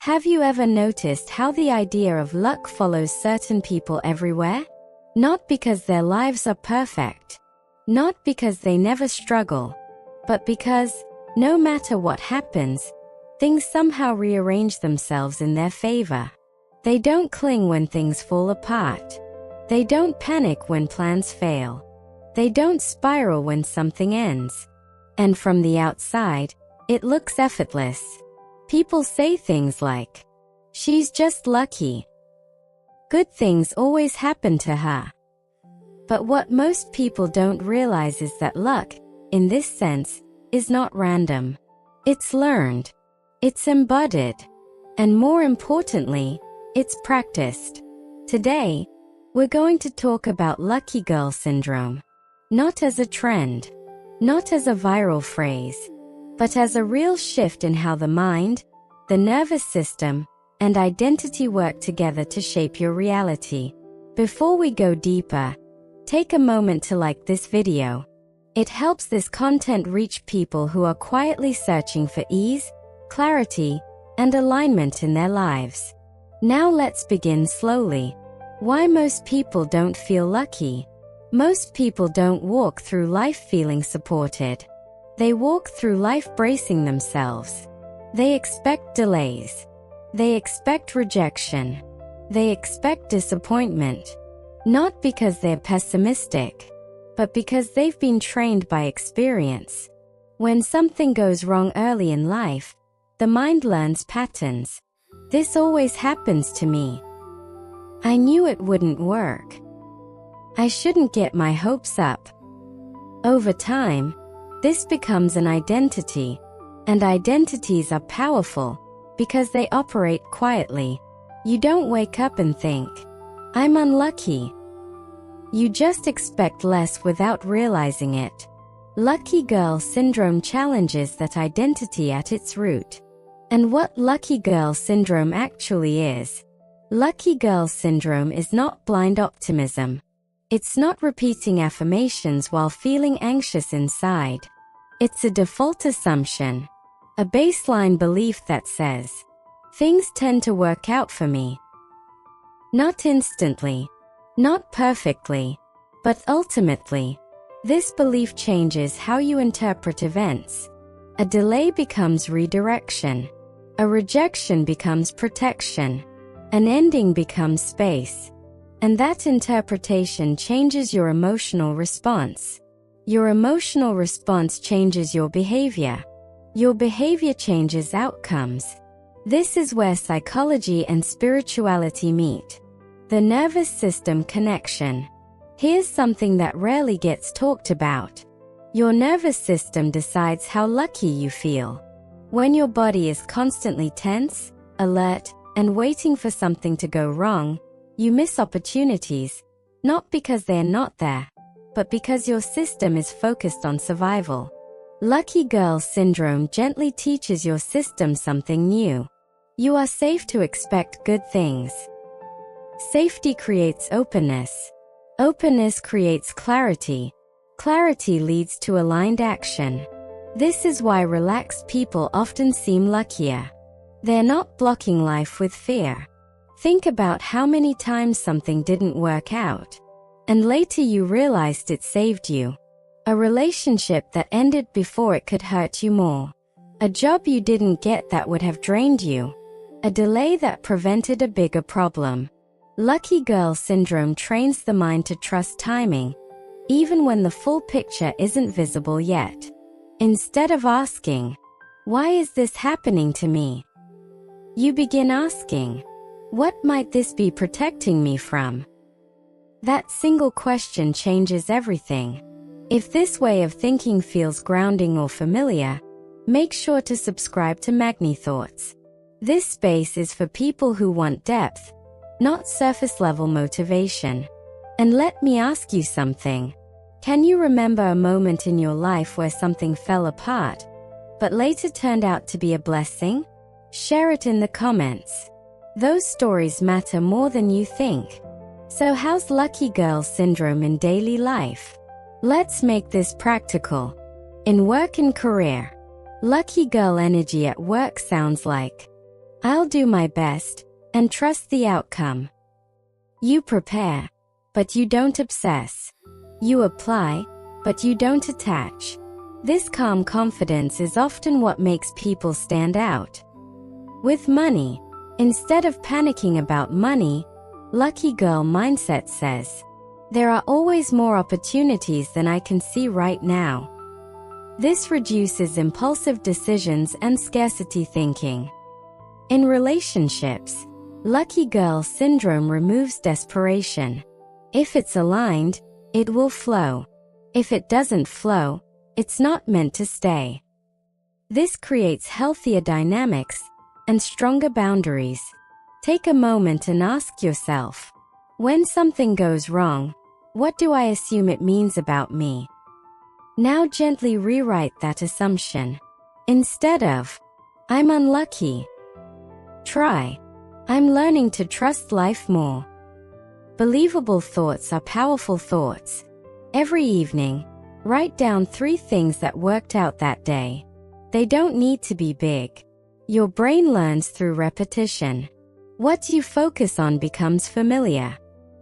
Have you ever noticed how the idea of luck follows certain people everywhere? Not because their lives are perfect, not because they never struggle, but because, no matter what happens, things somehow rearrange themselves in their favor. They don't cling when things fall apart. They don't panic when plans fail. They don't spiral when something ends. And from the outside, it looks effortless. People say things like, "She's just lucky. Good things always happen to her." But what most people don't realize is that luck, in this sense, is not random. It's learned. It's embodied. And more importantly, it's practiced. Today, we're going to talk about lucky girl syndrome. Not as a trend, not as a viral phrase, but as a real shift in how the mind, the nervous system, and identity work together to shape your reality. Before we go deeper, take a moment to like this video. It helps this content reach people who are quietly searching for ease, clarity, and alignment in their lives. Now let's begin slowly. Why most people don't feel lucky? Most people don't walk through life feeling supported. They walk through life bracing themselves. They expect delays. They expect rejection. They expect disappointment. Not because they're pessimistic, but because they've been trained by experience. When something goes wrong early in life, the mind learns patterns. This always happens to me. I knew it wouldn't work. I shouldn't get my hopes up. Over time, this becomes an identity, and identities are powerful because they operate quietly. You don't wake up and think, "I'm unlucky." You just expect less without realizing it. Lucky girl syndrome challenges that identity at its root. And what lucky girl syndrome actually is. Lucky girl syndrome is not blind optimism. It's not repeating affirmations while feeling anxious inside. It's a default assumption, a baseline belief that says, things tend to work out for me. Not instantly, not perfectly, but ultimately. This belief changes how you interpret events. A delay becomes redirection. A rejection becomes protection. An ending becomes space. And that interpretation changes your emotional response. Your emotional response changes your behavior. Your behavior changes outcomes. This is where psychology and spirituality meet. The nervous system connection. Here's something that rarely gets talked about. Your nervous system decides how lucky you feel. When your body is constantly tense, alert, and waiting for something to go wrong, you miss opportunities, not because they're not there, but because your system is focused on survival. Lucky girl syndrome gently teaches your system something new. You are safe to expect good things. Safety creates openness. Openness creates clarity. Clarity leads to aligned action. This is why relaxed people often seem luckier. They're not blocking life with fear. Think about how many times something didn't work out, and later you realized it saved you. A relationship that ended before it could hurt you more. A job you didn't get that would have drained you. A delay that prevented a bigger problem. Lucky girl syndrome trains the mind to trust timing, even when the full picture isn't visible yet. Instead of asking, "Why is this happening to me?" you begin asking, "What might this be protecting me from?" That single question changes everything. If this way of thinking feels grounding or familiar, make sure to subscribe to Magni Thoughts. This space is for people who want depth, not surface-level motivation. And let me ask you something. Can you remember a moment in your life where something fell apart, but later turned out to be a blessing? Share it in the comments. Those stories matter more than you think. So how's lucky girl syndrome in daily life? Let's make this practical. In work and career, lucky girl energy at work sounds like, I'll do my best and trust the outcome. You prepare, but you don't obsess. You apply, but you don't attach. This calm confidence is often what makes people stand out. With money, instead of panicking about money, Lucky Girl mindset says, there are always more opportunities than I can see right now. This reduces impulsive decisions and scarcity thinking. In relationships, Lucky Girl syndrome removes desperation. If it's aligned, it will flow. If it doesn't flow, it's not meant to stay. This creates healthier dynamics and stronger boundaries. Take a moment and ask yourself, when something goes wrong, what do I assume it means about me? Now gently rewrite that assumption. Instead of, I'm unlucky, try, I'm learning to trust life more. Believable thoughts are powerful thoughts. Every evening, write down 3 things that worked out that day. They don't need to be big. Your brain learns through repetition. What you focus on becomes familiar.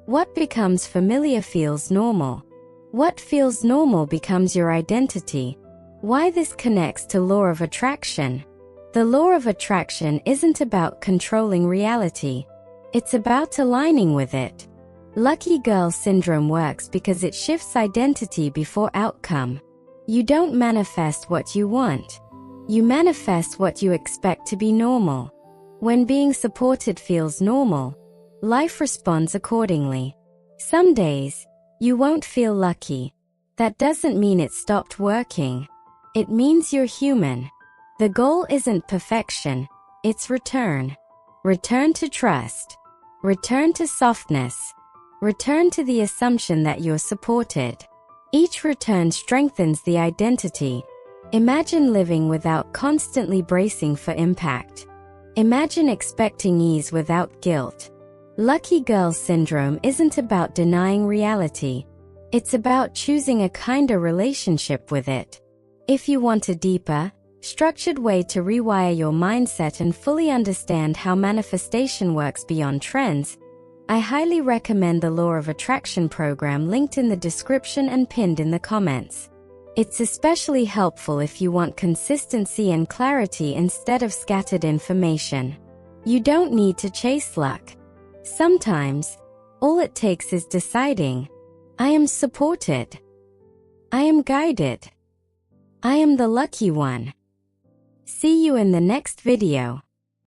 What becomes familiar feels normal. What feels normal becomes your identity. Why this connects to law of attraction? The law of attraction isn't about controlling reality. It's about aligning with it. Lucky Girl syndrome works because it shifts identity before outcome. You don't manifest what you want. You manifest what you expect to be normal. When being supported feels normal, life responds accordingly. Some days, you won't feel lucky. That doesn't mean it stopped working. It means you're human. The goal isn't perfection, it's return. Return to trust. Return to softness. Return to the assumption that you're supported. Each return strengthens the identity. Imagine living without constantly bracing for impact. Imagine expecting ease without guilt. Lucky Girl syndrome isn't about denying reality. It's about choosing a kinder relationship with it. If you want a deeper, structured way to rewire your mindset and fully understand how manifestation works beyond trends, I highly recommend the Law of Attraction program linked in the description and pinned in the comments. It's especially helpful if you want consistency and clarity instead of scattered information. You don't need to chase luck. Sometimes, all it takes is deciding, I am supported. I am guided. I am the lucky one. See you in the next video.